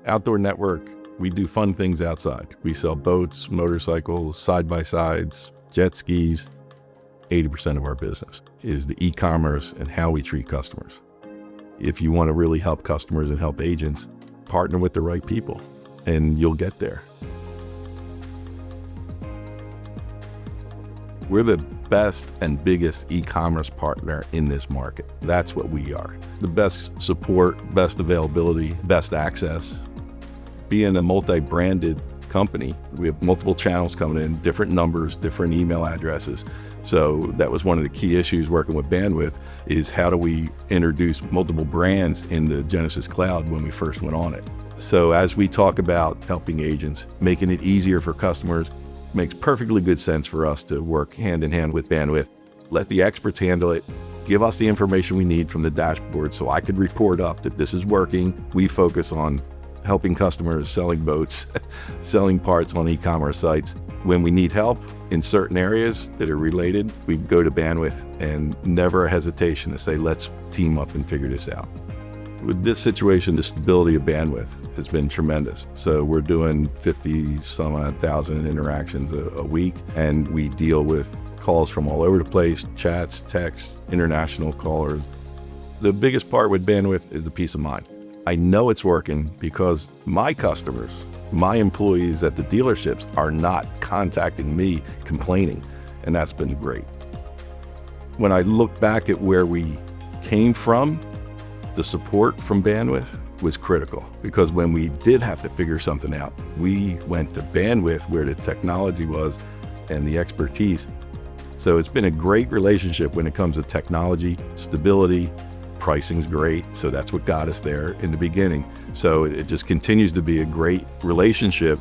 Outdoor network, we do fun things outside. We sell boats, motorcycles, side-by-sides, jet skis. 80% of our business is the e-commerce and how we treat customers. If you want to really help customers and help agents, partner with the right people and you'll get there. We're the best and biggest e-commerce partner in this market. That's what we are. The best support, best availability, best access. Being a multi-branded company, we have multiple channels coming in, different numbers, different email addresses. So that was one of the key issues working with Bandwidth is how do we introduce multiple brands in the Genesys cloud when we first went on it. So as we talk about helping agents, making it easier for customers, makes perfectly good sense for us to work hand in hand with Bandwidth. Let the experts handle it. Give us the information we need from the dashboard so I could report up that this is working. We focus on helping customers, selling boats, selling parts on e-commerce sites. When we need help in certain areas that are related, we go to Bandwidth and never a hesitation to say, let's team up and figure this out. With this situation, the stability of Bandwidth has been tremendous. So we're doing 50,000 interactions a week, and we deal with calls from all over the place, chats, texts, international callers. The biggest part with Bandwidth is the peace of mind. I know it's working because my customers, my employees at the dealerships are not contacting me complaining, and that's been great. When I look back at where we came from, the support from Bandwidth was critical because when we did have to figure something out, we went to Bandwidth where the technology was and the expertise. So it's been a great relationship when it comes to technology, stability, pricing's great. So that's what got us there in the beginning. So it just continues to be a great relationship